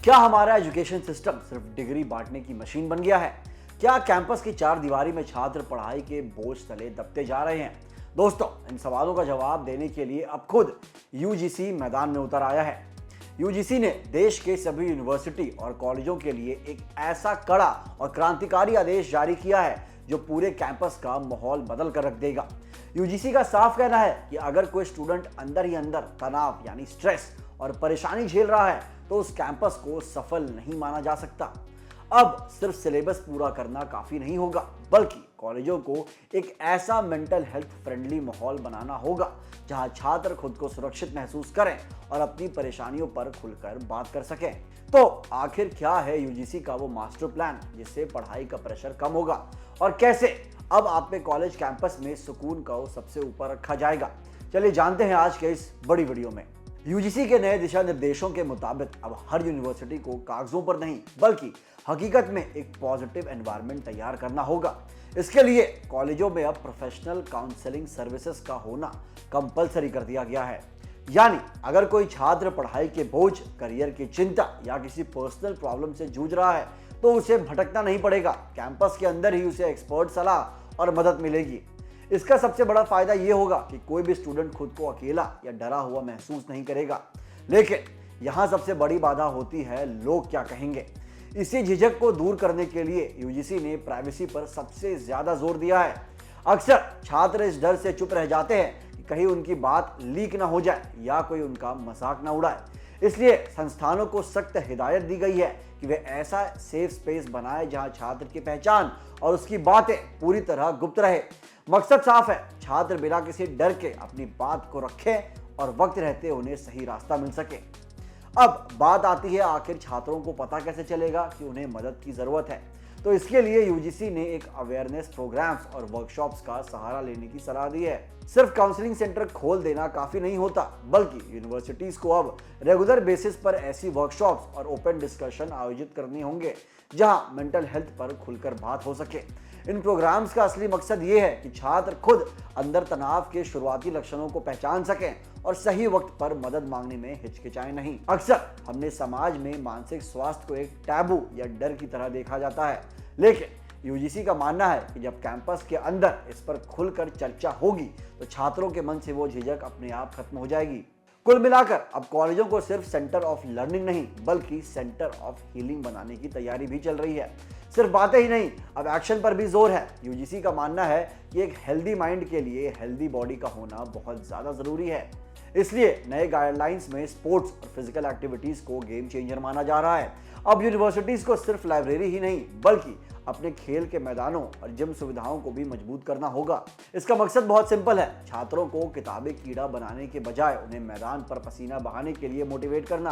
क्या हमारा education system सिर्फ डिग्री बांटने की मशीन बन गया है? क्या कैंपस की चार दीवारी में छात्र पढ़ाई के बोझ तले दबते जा रहे हैं? दोस्तों, इन सवालों का जवाब देने के लिए अब खुद यूजीसी मैदान में उतर आया है। यूजीसी ने देश के सभी यूनिवर्सिटी और कॉलेजों के लिए एक ऐसा कड़ा और क्रांतिकारी आदेश जारी किया है जो पूरे कैंपस का माहौल बदल कर रख देगा। यूजीसी का साफ कहना है कि अगर कोई स्टूडेंट अंदर ही अंदर तनाव यानी स्ट्रेस और परेशानी झेल रहा है तो उस कैंपस को सफल नहीं माना जा सकता। अब सिर्फ सिलेबस पूरा करना काफी नहीं होगा, बल्कि कॉलेजों को एक ऐसा मेंटल हेल्थ फ्रेंडली माहौल बनाना होगा जहां छात्र खुद को सुरक्षित महसूस करें और अपनी परेशानियों पर खुलकर बात कर सकें। तो आखिर क्या है यूजीसी का वो मास्टर प्लान जिससे पढ़ाई का प्रेशर कम होगा, और कैसे अब आपके कॉलेज कैंपस में सुकून को सबसे ऊपर रखा जाएगा? चलिए जानते हैं आज के इस बड़ी वीडियो में। यूजीसी के नए दिशा निर्देशों के मुताबिक अब हर यूनिवर्सिटी को कागजों पर नहीं बल्कि हकीकत में एक पॉजिटिव एनवायरनमेंट तैयार करना होगा। इसके लिए कॉलेजों में अब प्रोफेशनल काउंसलिंग सर्विसेज का होना कंपलसरी कर दिया गया है। यानी अगर कोई छात्र पढ़ाई के बोझ, करियर की चिंता या किसी पर्सनल प्रॉब्लम से जूझ रहा है तो उसे भटकना नहीं पड़ेगा। कैंपस के अंदर ही उसे एक्सपर्ट सलाह और मदद मिलेगी। इसका सबसे बड़ा फायदा यह होगा कि कोई भी स्टूडेंट खुद को अकेला या डरा हुआ महसूस नहीं करेगा। लेकिन यहाँ सबसे बड़ी बाधा होती है लोग क्या कहेंगे। इसी झिझक को दूर करने के लिए यूजीसी ने प्राइवेसी पर सबसे ज्यादा जोर दिया है। अक्सर छात्र इस डर से चुप रह जाते हैं कि कहीं उनकी बात लीक ना हो जाए या कोई उनका मजाक ना उड़ाए। इसलिए संस्थानों को सख्त हिदायत दी गई है कि वे ऐसा सेफ स्पेस बनाए जहां छात्र की पहचान और उसकी बातें पूरी तरह गुप्त रहे। मकसद साफ है, छात्र बिना किसी डर के अपनी बात को रखें और वक्त रहते उन्हें सही रास्ता मिल सके। अब बात आती है आखिर छात्रों को पता कैसे चलेगा कि उन्हें मदद की जरूरत है। तो इसके लिए यूजीसी ने एक अवेयरनेस प्रोग्राम्स और वर्कशॉप्स का सहारा लेने की सलाह दी है। सिर्फ काउंसलिंग सेंटर खोल देना काफी नहीं होता, बल्कि यूनिवर्सिटीज को अब रेगुलर बेसिस पर ऐसी वर्कशॉप्स और ओपन डिस्कशन आयोजित करने होंगे जहां मेंटल हेल्थ पर खुलकर बात हो सके। इन प्रोग्राम्स का असली मकसद ये है कि छात्र खुद अंदर तनाव के शुरुआती लक्षणों को पहचान सकें और सही वक्त पर मदद मांगने में हिचकिचाएं नहीं। अक्सर हमने समाज में मानसिक स्वास्थ्य को एक टैबू या डर की तरह देखा जाता है, लेकिन यूजीसी का मानना है कि जब कैंपस के अंदर इस पर खुलकर चर्चा होगी तो छात्रों के मन से वो झिझक अपने आप खत्म हो जाएगी। कुल मिलाकर अब कॉलेजों को सिर्फ सेंटर ऑफ लर्निंग नहीं बल्कि सेंटर ऑफ हीलिंग बनाने की तैयारी भी चल रही है। सिर्फ बातें ही नहीं, अब एक्शन पर भी जोर है। यूजीसी का मानना है कि एक हेल्दी माइंड के लिए हेल्दी बॉडी का होना बहुत ज्यादा जरूरी है। इसलिए नए गाइडलाइंस में स्पोर्ट्स और फिजिकल एक्टिविटीज को गेम चेंजर माना जा रहा है। अब यूनिवर्सिटीज को सिर्फ लाइब्रेरी ही नहीं बल्कि अपने खेल के मैदानों और जिम सुविधाओं को भी मजबूत करना होगा। इसका मकसद बहुत सिंपल है, छात्रों को किताबी कीड़ा बनाने के बजाय उन्हें मैदान पर पसीना बहाने के लिए मोटिवेट करना।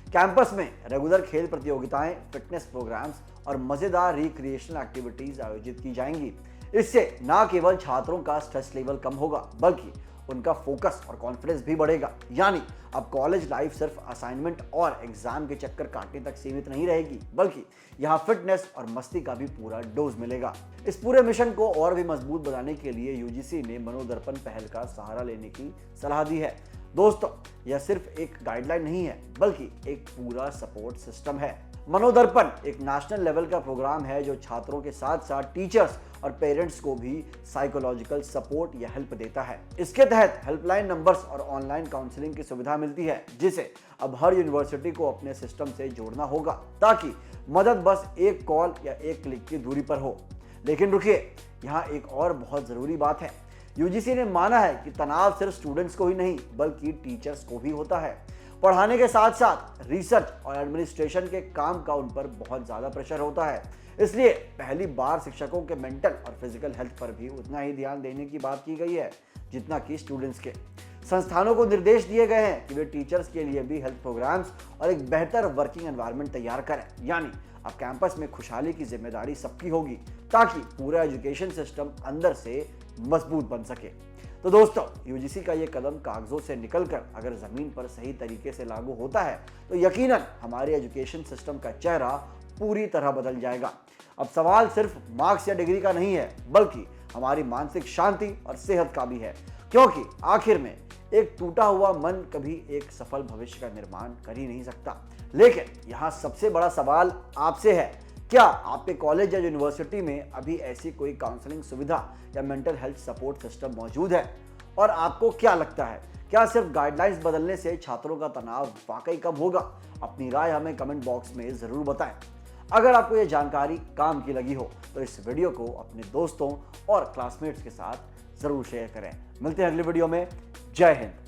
कैंपस में रेगुलर खेल प्रतियोगिताएं, फिटनेस प्रोग्राम्स और मजेदार रिक्रिएशनल एक्टिविटीज आयोजित की जाएंगी। इससे न केवल छात्रों का स्ट्रेस लेवल कम होगा बल्कि उनका फोकस और कॉन्फिडेंस भी बढ़ेगा। यानी अब कॉलेज लाइफ सिर्फ असाइनमेंट और एग्जाम के चक्कर काटने तक सीमित नहीं रहेगी, बल्कि यहाँ फिटनेस और मस्ती का भी पूरा डोज मिलेगा। इस पूरे मिशन को और भी मजबूत बनाने के लिए यूजीसी ने मनोदर्पण पहल का सहारा लेने की सलाह दी है। दोस्तों, यह सिर्फ एक गाइडलाइन नहीं है बल्कि एक पूरा सपोर्ट सिस्टम है। मनोदर्पण एक नेशनल लेवल का प्रोग्राम है जो छात्रों के साथ साथ टीचर्स और पेरेंट्स को भी साइकोलॉजिकल सपोर्ट या हेल्प देता है। इसके तहत हेल्पलाइन नंबर्स और ऑनलाइन काउंसलिंग की सुविधा मिलती है जिसे अब हर यूनिवर्सिटी को अपने सिस्टम से जोड़ना होगा ताकि मदद बस एक कॉल या एक क्लिक की दूरी पर हो। लेकिन रुकिए, यहाँ एक और बहुत जरूरी बात है। यूजीसी ने माना है कि तनाव सिर्फ स्टूडेंट्स को ही नहीं बल्कि टीचर्स को भी होता है। पढ़ाने के साथ साथ रिसर्च और एडमिनिस्ट्रेशन के काम का उन पर बहुत ज्यादा प्रेशर होता है। इसलिए पहली बार शिक्षकों के मेंटल और फिजिकल हेल्थ पर भी उतना ही ध्यान देने की बात की गई है जितना कि स्टूडेंट्स के। संस्थानों को निर्देश दिए गए हैं कि वे टीचर्स के लिए भी हेल्थ प्रोग्राम्स और एक बेहतर वर्किंग एनवायरनमेंट तैयार करें। यानी अब कैंपस में खुशहाली की जिम्मेदारी सबकी होगी ताकि पूरा एजुकेशन सिस्टम अंदर से मजबूत बन सके। तो दोस्तों, यूजीसी का ये कदम कागजों से निकलकर अगर जमीन पर सही तरीके से लागू होता है तो यकीनन हमारे एजुकेशन सिस्टम का चेहरा पूरी तरह बदल जाएगा। अब सवाल सिर्फ मार्क्स या डिग्री का नहीं है बल्कि हमारी मानसिक शांति और सेहत का भी है, क्योंकि आखिर में एक टूटा हुआ मन कभी एक सफल भविष्य का निर्माण कर ही नहीं सकता। लेकिन यहाँ सबसे बड़ा सवाल आपसे है, क्या आपके कॉलेज या यूनिवर्सिटी में अभी ऐसी कोई काउंसलिंग सुविधा या मेंटल हेल्थ सपोर्ट सिस्टम मौजूद है? और आपको क्या लगता है, क्या सिर्फ गाइडलाइंस बदलने से छात्रों का तनाव वाकई कम होगा? अपनी राय हमें कमेंट बॉक्स में जरूर बताएं। अगर आपको यह जानकारी काम की लगी हो तो इस वीडियो को अपने दोस्तों और क्लासमेट्स के साथ जरूर शेयर करें। मिलते हैं अगली वीडियो में। जय हिंद।